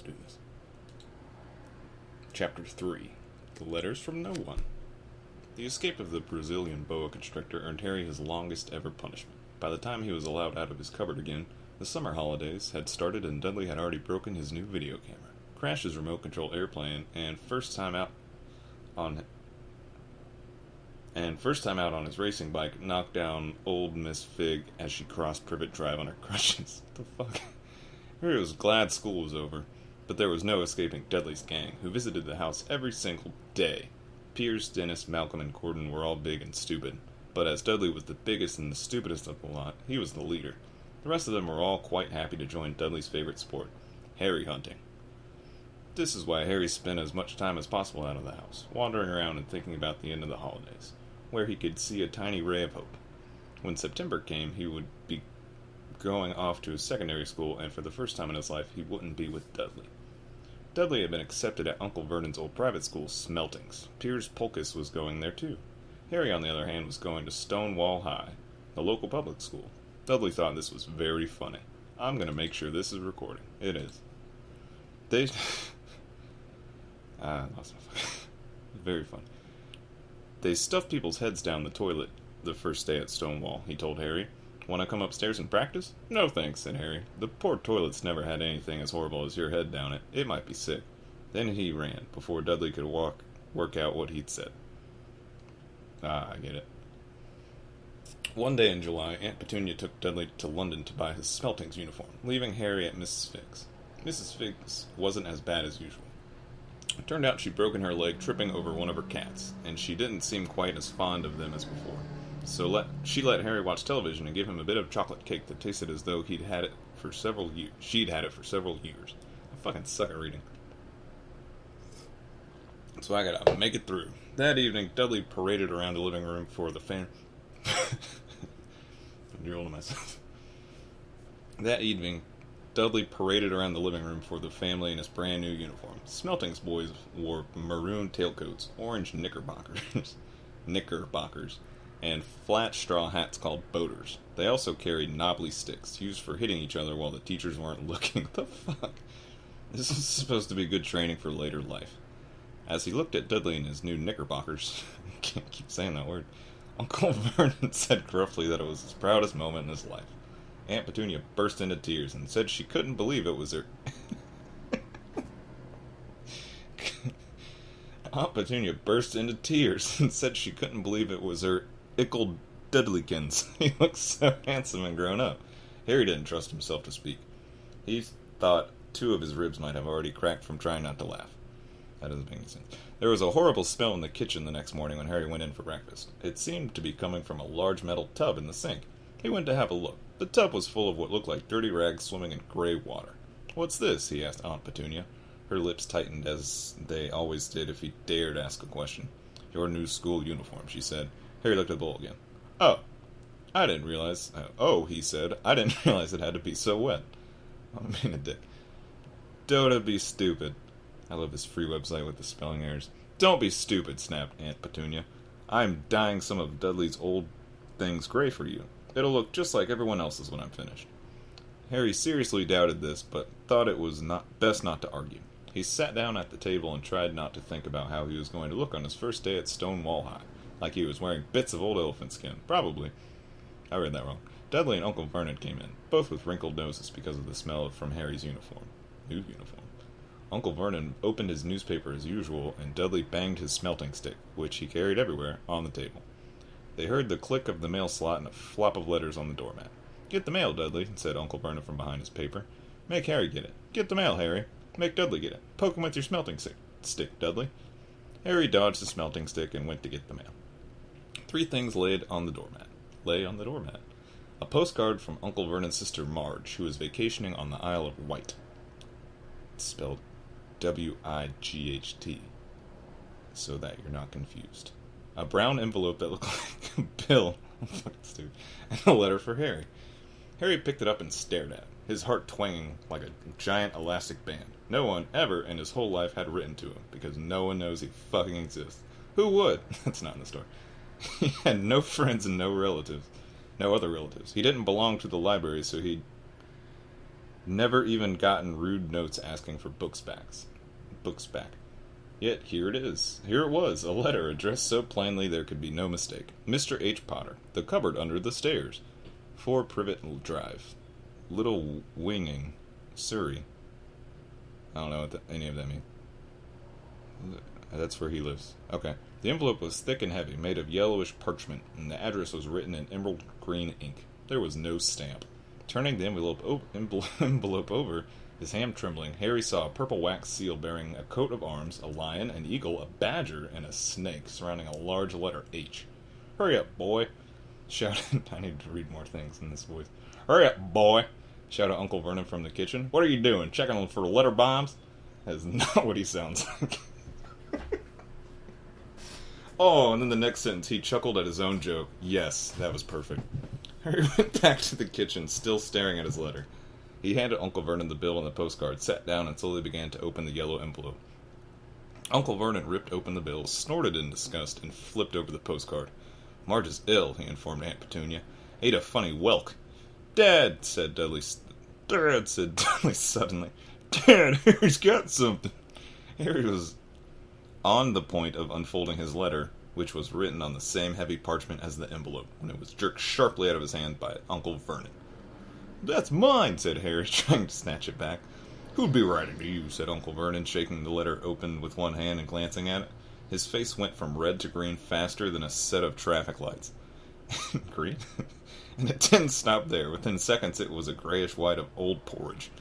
do this. Chapter 3. The Letters from No One. The escape of the Brazilian boa constrictor earned Harry his longest ever punishment. By the time he was allowed out of his cupboard again, the summer holidays had started and Dudley had already broken his new video camera, crashed his remote-control airplane, and first time out on his racing bike, knocked down old Miss Fig as she crossed Privet Drive on her crutches. What the fuck? Harry was glad school was over, but there was no escaping Dudley's gang, who visited the house every single day. Piers, Dennis, Malcolm, and Gordon were all big and stupid, but as Dudley was the biggest and the stupidest of the lot, he was the leader. The rest of them were all quite happy to join Dudley's favorite sport, Harry hunting. This is why Harry spent as much time as possible out of the house, wandering around and thinking about the end of the holidays, where he could see a tiny ray of hope. When September came, he would be going off to his secondary school, and for the first time in his life, he wouldn't be with Dudley. Dudley had been accepted at Uncle Vernon's old private school, Smeltings. Piers Polkus was going there too. Harry, on the other hand, was going to Stonewall High, the local public school. Dudley thought this was very funny. I'm going to make sure this is recording. It is. Very funny. They stuffed people's heads down the toilet the first day at Stonewall, he told Harry. Want to come upstairs and practice? No thanks, said Harry. The poor toilet's never had anything as horrible as your head down it. It might be sick. Then he ran, before Dudley could work out what he'd said. I get it. One day in July, Aunt Petunia took Dudley to London to buy his Smeltings uniform, leaving Harry at Mrs. Figg's. Mrs. Figg's wasn't as bad as usual. It turned out she'd broken her leg tripping over one of her cats, and she didn't seem quite as fond of them as before. So she let Harry watch television and give him a bit of chocolate cake that tasted as though he'd had it for several years. She'd had it for several years. I fucking suck at reading. So I gotta make it through. That evening, Dudley paraded around the living room for the I'm drooling myself. That evening, Dudley paraded around the living room for the family in his brand new uniform. Smeltings boys wore maroon tailcoats, orange knickerbockers, and flat straw hats called boaters. They also carried knobbly sticks, used for hitting each other while the teachers weren't looking. What the fuck? This is supposed to be good training for later life. As he looked at Dudley in his new knickerbockers, I can't keep saying that word, Uncle Vernon said gruffly that it was his proudest moment in his life. Aunt Petunia burst into tears and said she couldn't believe it was her... Aunt Petunia burst into tears and said she couldn't believe it was her Ickle Dudleykins. He looked so handsome and grown up. Harry didn't trust himself to speak. He thought 2 of his ribs might have already cracked from trying not to laugh. That doesn't make any sense. There was a horrible smell in the kitchen the next morning when Harry went in for breakfast. It seemed to be coming from a large metal tub in the sink. He went to have a look. The tub was full of what looked like dirty rags swimming in gray water. "What's this?" he asked Aunt Petunia. Her lips tightened as they always did if he dared ask a question. "Your new school uniform," she said. Harry looked at the bowl again. "Oh, I didn't realize..." he said. "I didn't realize it had to be so wet." I'm being a dick. "Don't be stupid." I love this free website with the spelling errors. "Don't be stupid," snapped Aunt Petunia. "I'm dyeing some of Dudley's old things gray for you. It'll look just like everyone else's when I'm finished." Harry seriously doubted this, but thought it was best not to argue. He sat down at the table and tried not to think about how he was going to look on his first day at Stonewall High. Like he was wearing bits of old elephant skin. Probably. I read that wrong. Dudley and Uncle Vernon came in, both with wrinkled noses because of the smell from Harry's uniform. New uniform. Uncle Vernon opened his newspaper as usual, and Dudley banged his smelting stick, which he carried everywhere, on the table. They heard the click of the mail slot and a flop of letters on the doormat. "Get the mail, Dudley," said Uncle Vernon from behind his paper. "Make Harry get it. Get the mail, Harry. Make Dudley get it. Poke him with your smelting stick, Dudley." Harry dodged the smelting stick and went to get the mail. 3 things lay on the doormat. A postcard from Uncle Vernon's sister Marge, who was vacationing on the Isle of Wight. It's spelled W-I-G-H-T, so that you're not confused. A brown envelope that looked like a bill, stupid, and a letter for Harry. Harry picked it up and stared at it, his heart twanging like a giant elastic band. No one ever in his whole life had written to him, because no one knows he fucking exists. Who would? That's not in the story. He had no friends and no other relatives. He didn't belong to the library, so Never even gotten rude notes asking for books back. Yet here it is. Here it was, a letter addressed so plainly there could be no mistake. Mr. H. Potter, the cupboard under the stairs. 4 Privet Drive. Little Winging, Surrey. I don't know what any of that mean. That's where he lives. Okay. The envelope was thick and heavy, made of yellowish parchment, and the address was written in emerald green ink. There was no stamp. Turning the envelope over, his hand trembling, Harry saw a purple wax seal bearing a coat of arms, a lion, an eagle, a badger, and a snake surrounding a large letter H. "Hurry up, boy!" shouted... I need to read more things in this voice. "Hurry up, boy!" shouted Uncle Vernon from the kitchen. "What are you doing? Checking for letter bombs?" That is not what he sounds like. Oh, and then the next sentence, he chuckled at his own joke. Yes, that was perfect. Harry went back to the kitchen, still staring at his letter. He handed Uncle Vernon the bill and the postcard, sat down, and slowly began to open the yellow envelope. Uncle Vernon ripped open the bill, snorted in disgust, and flipped over the postcard. "Marge is ill," he informed Aunt Petunia. "Ate a funny whelk." "Dad," said Dudley suddenly. "Dad, Harry's got something." Harry was on the point of unfolding his letter, which was written on the same heavy parchment as the envelope, when it was jerked sharply out of his hand by Uncle Vernon. "That's mine," said Harry, trying to snatch it back. "Who'd be writing to you?" said Uncle Vernon, shaking the letter open with one hand and glancing at it. His face went from red to green faster than a set of traffic lights. Green? And it didn't stop there. Within seconds it was a grayish-white of old porridge.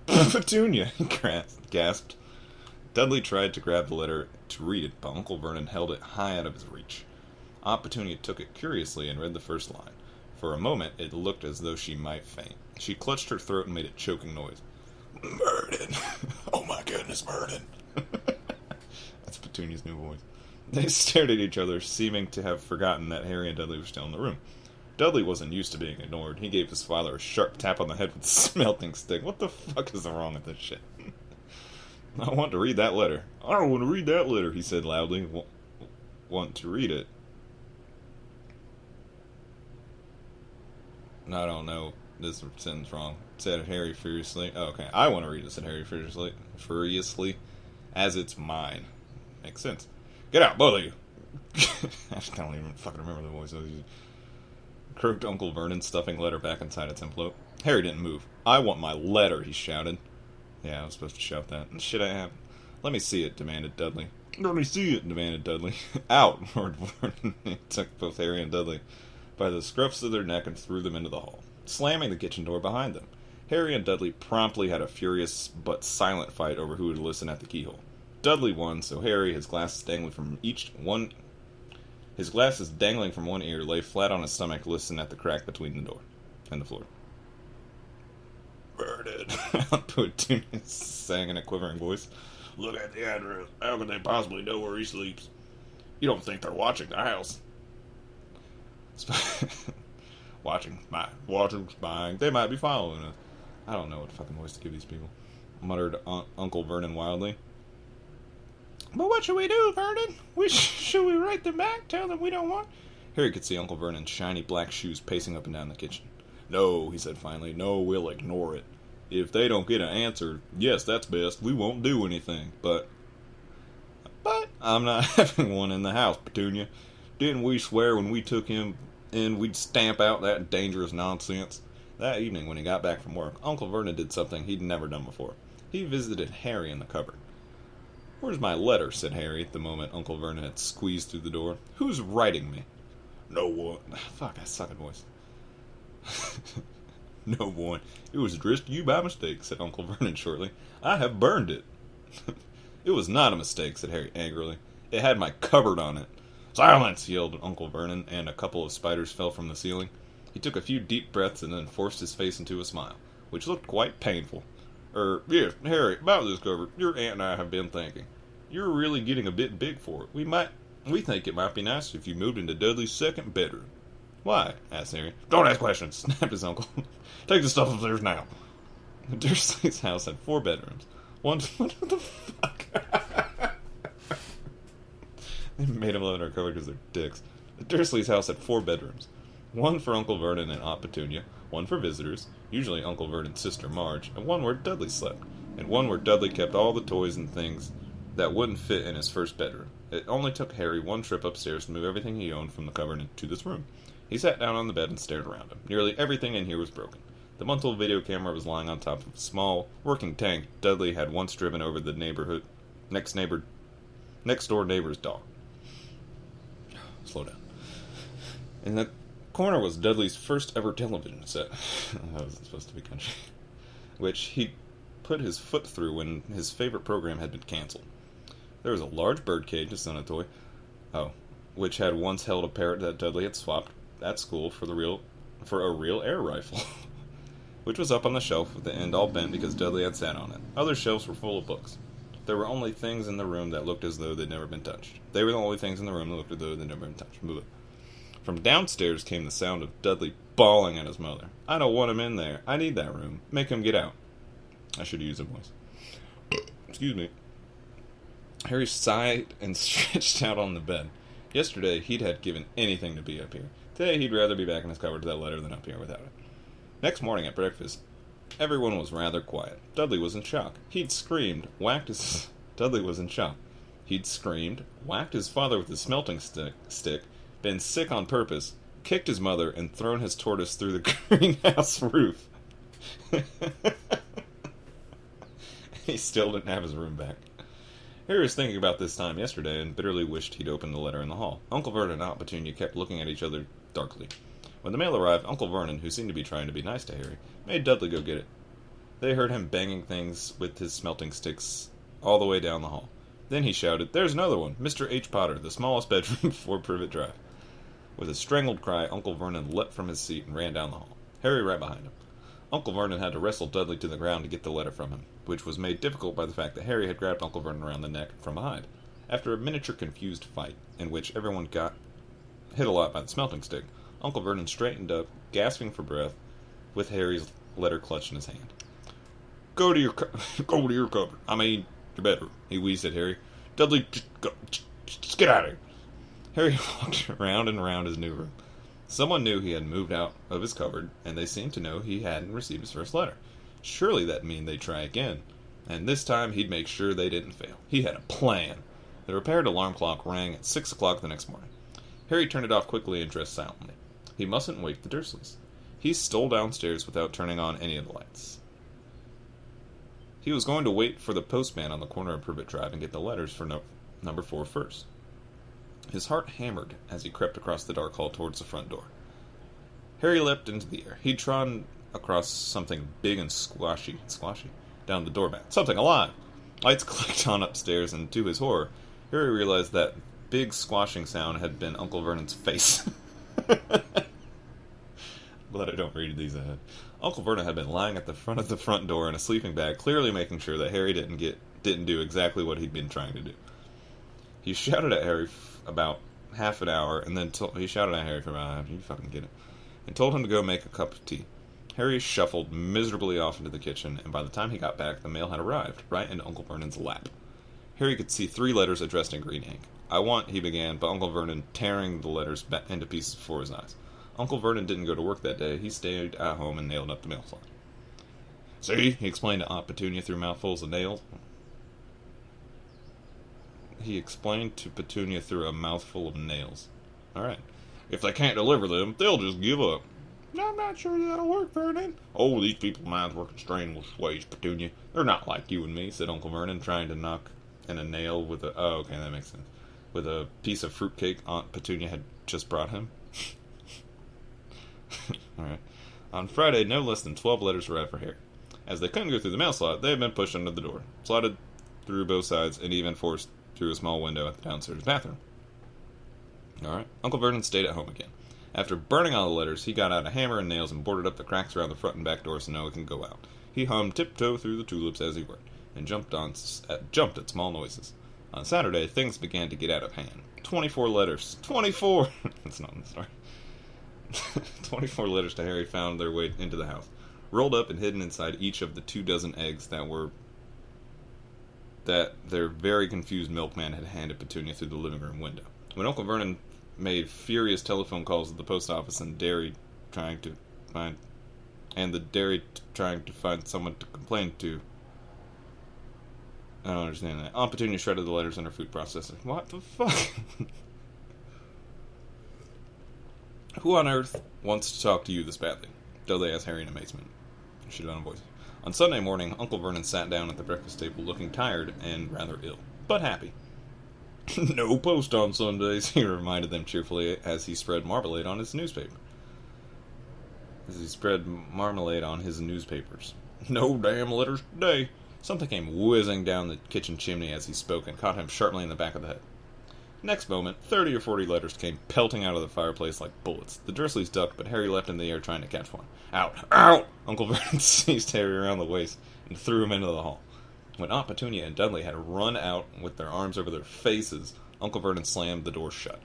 "Petunia!" he gasped. Dudley tried to grab the letter to read it, but Uncle Vernon held it high out of his reach. Aunt Petunia took it curiously and read the first line. For a moment it looked as though she might faint. She clutched her throat and made a choking noise. "Murden! Oh my goodness, Murden!" That's Petunia's new voice. They stared at each other, seeming to have forgotten that Harry and Dudley were still in the room. Dudley wasn't used to being ignored. He gave his father a sharp tap on the head with a smelting stick. What the fuck is wrong with this shit? "I want to read that letter." "I don't want to read that letter," he said loudly. "Want to read it?" "I don't know. This sentence wrong," said Harry furiously. Oh, okay. "I want to read it," said Harry furiously. "As it's mine." Makes sense. "Get out, both of you!" I don't even fucking remember the voice. Croaked Uncle Vernon, stuffing the letter back inside its envelope. Harry didn't move. "I want my letter," he shouted. Yeah, I was supposed to shout that. "Shit, I have." "Let me see it," demanded Dudley. "Let me see it," demanded Dudley. "Out!" roared Vernon. He took both Harry and Dudley by the scruffs of their neck and threw them into the hall, slamming the kitchen door behind them. Harry and Dudley promptly had a furious but silent fight over who would listen at the keyhole. Dudley won, so Harry, his glasses dangling from one ear, lay flat on his stomach, listening at the crack between the door and the floor. "Murdered," Petunia sang in a quivering voice. "Look at the address. How could they possibly know where he sleeps? You don't think they're watching the house?" Watching, spying. They might be following us. I don't know what fucking voice to give these people, muttered Uncle Vernon wildly. "But what should we do, Vernon? Should we write them back? Tell them we don't want..." Harry could see Uncle Vernon's shiny black shoes pacing up and down the kitchen. "No," he said finally. "No, we'll ignore it. If they don't get an answer, yes, that's best. We won't do anything. But I'm not having one in the house, Petunia. Didn't we swear when we took him in we'd stamp out that dangerous nonsense?" That evening, when he got back from work, Uncle Vernon did something he'd never done before. He visited Harry in the cupboard. "Where's my letter?" said Harry, the moment Uncle Vernon had squeezed through the door. "Who's writing me?" "No one." Fuck, I suck at voice. "No one. It was addressed to you by mistake," said Uncle Vernon shortly. "I have burned it." "It was not a mistake," said Harry angrily. "It had my cupboard on it." "Silence!" yelled Uncle Vernon, and a couple of spiders fell from the ceiling. He took a few deep breaths and then forced his face into a smile, which looked quite painful. Yes, Harry, about this cupboard. Your aunt and I have been thinking. You're really getting a bit big for it. We think it might be nice if you moved into Dudley's second bedroom." "Why?" asked Harry. "Don't ask questions," snapped his uncle. "Take the stuff upstairs now." The Dursley's house had 4 bedrooms. What the fuck? They made them live in our cupboard because they're dicks. The Dursley's house had 4 bedrooms. One for Uncle Vernon and Aunt Petunia, one for visitors, usually Uncle Vernon's sister Marge, and one where Dudley slept, and one where Dudley kept all the toys and things that wouldn't fit in his first bedroom. It only took Harry one trip upstairs to move everything he owned from the cupboard into this room. He sat down on the bed and stared around him. Nearly everything in here was broken. The monthly video camera was lying on top of a small, working tank Dudley had once driven over the next door neighbor's dog. Slow down. In the corner was Dudley's first ever television set. That was supposed to be country. Which he put his foot through when his favorite program had been canceled. There was a large birdcage, a son of toy, which had once held a parrot that Dudley had swapped at school for a real air rifle, which was up on the shelf with the end all bent because Dudley had sat on it. Other shelves were full of books. There were only things in the room that looked as though they'd never been touched. They were the only things in the room that looked as though they'd never been touched. From downstairs came the sound of Dudley bawling at his mother. "I don't want him in there. I need that room. Make him get out." I should use a voice. Excuse me. Harry sighed and stretched out on the bed. Yesterday, he'd had given anything to be up here. Today, he'd rather be back in his cupboard with that letter than up here without it. Next morning at breakfast, everyone was rather quiet. Dudley was in shock. Dudley was in shock. He'd screamed, whacked his father with his smelting stick, been sick on purpose, kicked his mother, and thrown his tortoise through the greenhouse roof. He still didn't have his room back. Harry was thinking about this time yesterday and bitterly wished he'd opened the letter in the hall. Uncle Vernon and Aunt Petunia kept looking at each other darkly. When the mail arrived, Uncle Vernon, who seemed to be trying to be nice to Harry, made Dudley go get it. They heard him banging things with his smelting sticks all the way down the hall. Then he shouted, "There's another one! Mr. H. Potter, the smallest bedroom 4 Privet Drive." With a strangled cry, Uncle Vernon leapt from his seat and ran down the hall. Harry right behind him. Uncle Vernon had to wrestle Dudley to the ground to get the letter from him, which was made difficult by the fact that Harry had grabbed Uncle Vernon around the neck from behind. After a miniature confused fight, in which everyone got hit a lot by the smelting stick, Uncle Vernon straightened up, gasping for breath, with Harry's letter clutched in his hand. Go to your cupboard. I mean, your bedroom," he wheezed at Harry. "Dudley, just get out of here." Harry walked round and round his new room. Someone knew he had moved out of his cupboard, and they seemed to know he hadn't received his first letter. Surely that'd mean they'd try again, and this time he'd make sure they didn't fail. He had a plan. The repaired alarm clock rang at 6 o'clock the next morning. Harry turned it off quickly and dressed silently. He mustn't wake the Dursleys. He stole downstairs without turning on any of the lights. He was going to wait for the postman on the corner of Privet Drive and get the letters for number 4 first. His heart hammered as he crept across the dark hall towards the front door. Harry leapt into the air. He'd trodden across something big and squashy down the doormat. Something alive! Lights clicked on upstairs, and to his horror, Harry realized that big squashing sound had been Uncle Vernon's face. Glad I don't read these ahead. Uncle Vernon had been lying at the front of the front door in a sleeping bag, clearly making sure that Harry didn't do exactly what he'd been trying to do. He shouted at Harry about half an hour, and then he shouted at Harry for about half. You fucking get it. And told him to go make a cup of tea. Harry shuffled miserably off into the kitchen, and by the time he got back, the mail had arrived, right into Uncle Vernon's lap. Harry could see 3 letters addressed in green ink. "I want," he began, but Uncle Vernon tearing the letters into pieces before his eyes. Uncle Vernon didn't go to work that day. He stayed at home and nailed up the mail slot. "See," he explained to Aunt Petunia through mouthfuls of nails. All right. "If they can't deliver them, they'll just give up." "I'm not sure that'll work, Vernon." "Oh, these people's minds work in strange ways, Petunia. They're not like you and me," said Uncle Vernon, trying to knock in a nail with a... Oh, okay, that makes sense. With a piece of fruitcake Aunt Petunia had just brought him. All right. On Friday, no less than 12 letters arrived for Harry. As they couldn't go through the mail slot, they had been pushed under the door, slotted through both sides, and even forced through a small window at the downstairs bathroom. All right. Uncle Vernon stayed at home again. After burning all the letters, he got out a hammer and nails and boarded up the cracks around the front and back door so no one could go out. He hummed "Tiptoe Through the Tulips" as he worked, and jumped at small noises. On Saturday, things began to get out of hand. 24 letters. 24! That's not in the story. 24 letters to Harry found their way into the house, rolled up and hidden inside each of the 24 eggs that their very confused milkman had handed Petunia through the living room window. When Uncle Vernon made furious telephone calls at the post office and dairy trying to find and the dairy trying to find someone to complain to. I don't understand that. Aunt Petunia shredded the letters in her food processor. What the fuck? Who on earth wants to talk to you this badly? Dudley asked Harry in amazement. She did on a voice. On Sunday morning, Uncle Vernon sat down at the breakfast table looking tired and rather ill, but happy. No post on Sundays, he reminded them cheerfully as he spread marmalade on his newspaper. No damn letters today. Something came whizzing down the kitchen chimney as he spoke and caught him sharply in the back of the head. Next moment, 30 or 40 letters came pelting out of the fireplace like bullets. The Dursleys ducked, but Harry leapt in the air trying to catch one. Out! Out! Uncle Vernon seized Harry around the waist and threw him into the hall. When Aunt Petunia and Dudley had run out with their arms over their faces, Uncle Vernon slammed the door shut.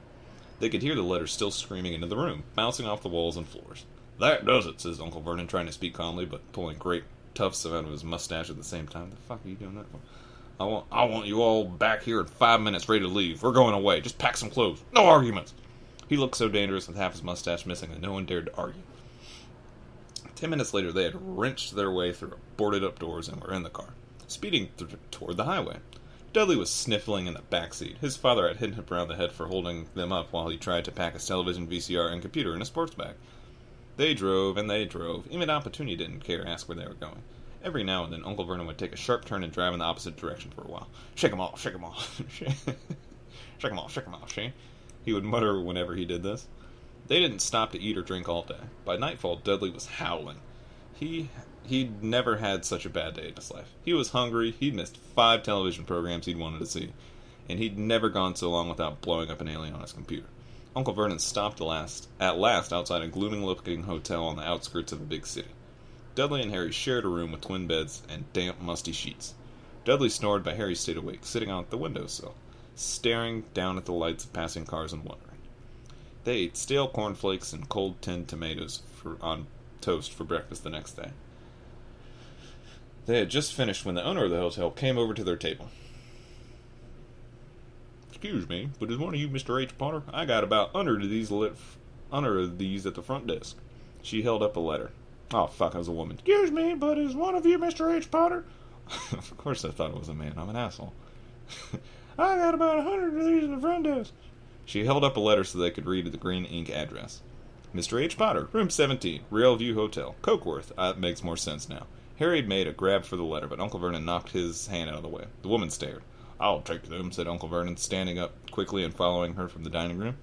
They could hear the letters still screaming into the room, bouncing off the walls and floors. That does it, says Uncle Vernon, trying to speak calmly, but pulling great tufts out of his mustache at the same time. The fuck are you doing that for? I want you all back here in 5 minutes, ready to leave. We're going away. Just pack some clothes. No arguments. He looked so dangerous with half his mustache missing that no one dared to argue. 10 minutes later, they had wrenched their way through boarded-up doors and were in the car, speeding toward the highway. Dudley was sniffling in the back seat. His father had hit him around the head for holding them up while he tried to pack his television, VCR, and computer in a sports bag. They drove, and they drove. Even Aunt Petunia didn't care to ask where they were going. Every now and then, Uncle Vernon would take a sharp turn and drive in the opposite direction for a while. Shake 'em off, shake 'em off. Shake 'em off, shake 'em off, he would mutter whenever he did this. They didn't stop to eat or drink all day. By nightfall, Dudley was howling. He'd never had such a bad day in his life. He was hungry, he'd missed 5 television programs he'd wanted to see, and he'd never gone so long without blowing up an alien on his computer. Uncle Vernon stopped at last outside a glooming-looking hotel on the outskirts of a big city. Dudley and Harry shared a room with twin beds and damp, musty sheets. Dudley snored, but Harry stayed awake, sitting on the windowsill, staring down at the lights of passing cars and wondering. They ate stale cornflakes and cold tinned tomatoes on toast for breakfast the next day. They had just finished when the owner of the hotel came over to their table. Excuse me, but is one of you Mr. H. Potter? I got about 100 of these at the front desk. She held up a letter. Oh, fuck, I was a woman. Excuse me, but is one of you Mr. H. Potter? Of course I thought it was a man. I'm an asshole. I got about 100 of these in the front desk. She held up a letter so they could read the green ink address. Mr. H. Potter, room 17, Railview Hotel, Cokeworth. That makes more sense now. Harry had made a grab for the letter, but Uncle Vernon knocked his hand out of the way. The woman stared. I'll take them, said Uncle Vernon, standing up quickly and following her from the dining room.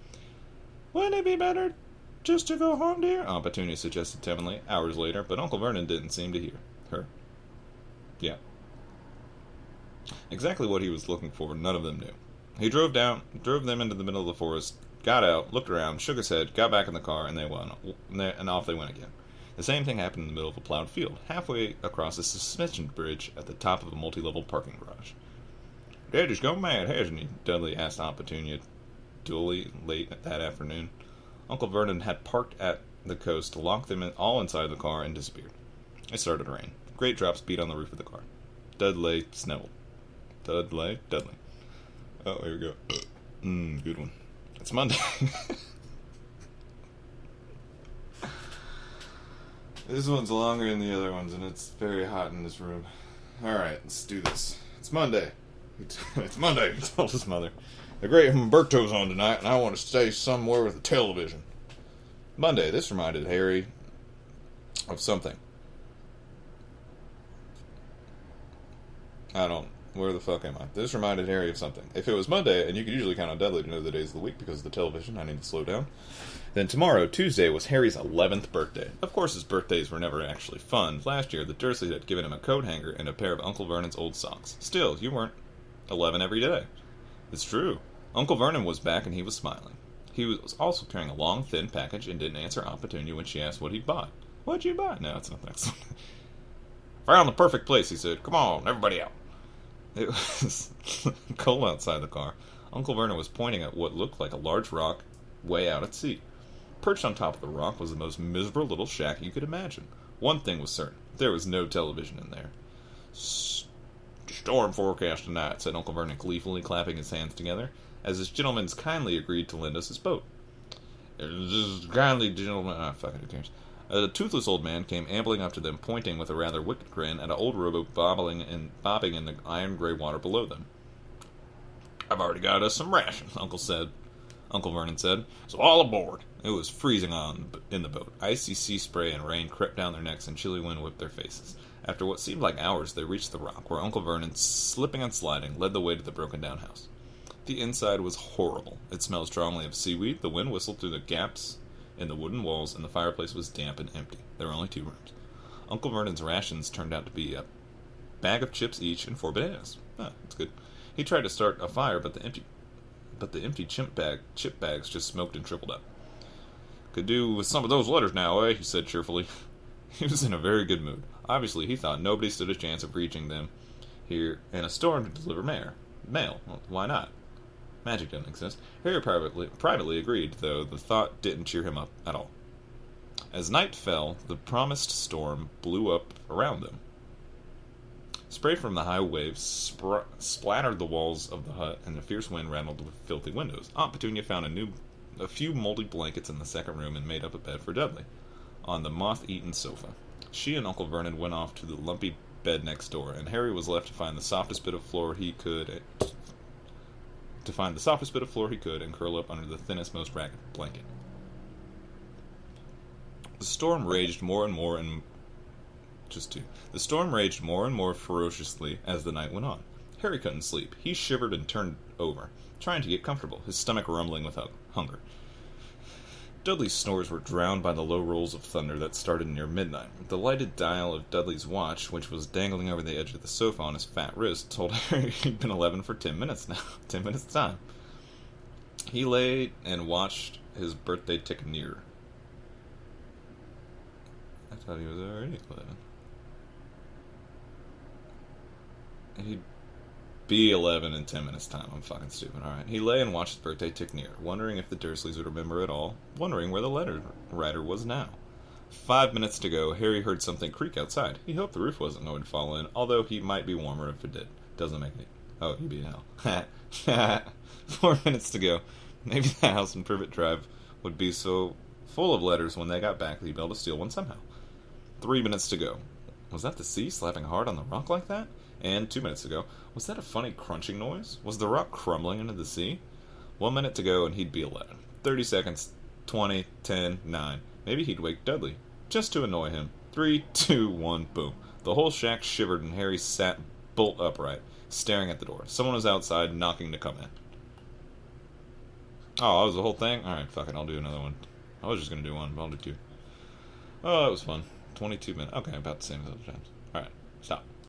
Wouldn't it be better just to go home, dear? Aunt Petunia suggested timidly, hours later, but Uncle Vernon didn't seem to hear her. Yeah. Exactly what he was looking for, none of them knew. He drove them into the middle of the forest, got out, looked around, shook his head, got back in the car, and off they went again. The same thing happened in the middle of a plowed field, halfway across a suspension bridge at the top of a multi-level parking garage. Daddy's gone mad, hasn't he? Dudley asked Aunt Petunia dully late that afternoon. Uncle Vernon had parked at the coast, locked them all inside the car, and disappeared. It started to rain. Great drops beat on the roof of the car. Dudley snivelled. Dudley. Oh, here we go. Good one. It's Monday. This one's longer than the other ones, and it's very hot in this room. Alright, let's do this. It's Monday. It's Monday, he told his mother. The great Humberto's on tonight, and I want to stay somewhere with a television. Monday. This reminded Harry of something. Where the fuck am I? This reminded Harry of something. If it was Monday, and you could usually count on Dudley to know the days of the week because of the television, I need to slow down, then tomorrow, Tuesday, was Harry's 11th birthday. Of course, his birthdays were never actually fun. Last year, the Dursleys had given him a coat hanger and a pair of Uncle Vernon's old socks. Still, you weren't 11 every day. It's true. Uncle Vernon was back, and he was smiling. He was also carrying a long, thin package and didn't answer Aunt Petunia when she asked what he'd bought. What'd you buy? No, it's not that. Found the perfect place, he said. Come on, everybody out. It was cold outside the car. Uncle Vernon was pointing at what looked like a large rock way out at sea. Perched on top of the rock was the most miserable little shack you could imagine. One thing was certain. There was no television in there. Storm forecast tonight, said Uncle Vernon gleefully, clapping his hands together, as his gentleman's kindly agreed to lend us his boat. This kindly gentleman... fucking who cares? A toothless old man came ambling up to them, pointing with a rather wicked grin at an old rowboat bobbing in the iron-gray water below them. "I've already got us some rations," Uncle Vernon said. "So all aboard." It was freezing in the boat. Icy sea spray and rain crept down their necks and chilly wind whipped their faces. After what seemed like hours, they reached the rock, where Uncle Vernon, slipping and sliding, led the way to the broken-down house. The inside was horrible. It smelled strongly of seaweed, the wind whistled through the gaps in the wooden walls, and the fireplace was damp and empty. There were only 2 rooms. Uncle Vernon's rations turned out to be a bag of chips each and 4 bananas. That's good. He tried to start a fire, but the empty chip bags just smoked and tripled up. "Could do with some of those letters now, eh?" he said cheerfully. He was in a very good mood. Obviously, he thought nobody stood a chance of reaching them here in a storm to deliver mail. Well, why not? Magic didn't exist. Harry privately agreed, though the thought didn't cheer him up at all. As night fell, the promised storm blew up around them. Spray from the high waves splattered the walls of the hut, and the fierce wind rattled the filthy windows. Aunt Petunia found a few moldy blankets in the second room and made up a bed for Dudley on the moth-eaten sofa. She and Uncle Vernon went off to the lumpy bed next door, and Harry was left to find the softest bit of floor he could and curl up under the thinnest, most ragged blanket. The storm raged more and more ferociously as the night went on. Harry couldn't sleep. He shivered and turned over, trying to get comfortable, his stomach rumbling with hunger. Dudley's snores were drowned by the low rolls of thunder that started near midnight. The lighted dial of Dudley's watch, which was dangling over the edge of the sofa on his fat wrist, told Harry he'd been 11 for 10 minutes now. 10 minutes time. He lay and watched his birthday tick nearer. I thought he was already 11. He'd be 11 in 10 minutes' time. I'm fucking stupid. Alright. He lay and watched his birthday tick near, wondering if the Dursleys would remember at all, wondering where the letter writer was now. 5 minutes to go, Harry heard something creak outside. He hoped the roof wasn't going to fall in, although he might be warmer if it did. Doesn't make any... Oh, he'd be in hell. 4 minutes to go. Maybe the house in Privet Drive would be so full of letters when they got back that he'd be able to steal one somehow. 3 minutes to go. Was that the sea slapping hard on the rock like that? And 2 minutes ago, was that a funny crunching noise? Was the rock crumbling into the sea? 1 minute to go and he'd be 11. 30 seconds, 20, 10, 9. Maybe he'd wake Dudley, just to annoy him. 3, 2, 1, boom. The whole shack shivered and Harry sat bolt upright, staring at the door. Someone was outside, knocking to come in. Oh, that was the whole thing? Alright, fuck it, I'll do another one. I was just gonna do one, but I'll do 2. Oh, that was fun. 22 minutes. Okay, about the same as other times. Alright, stop.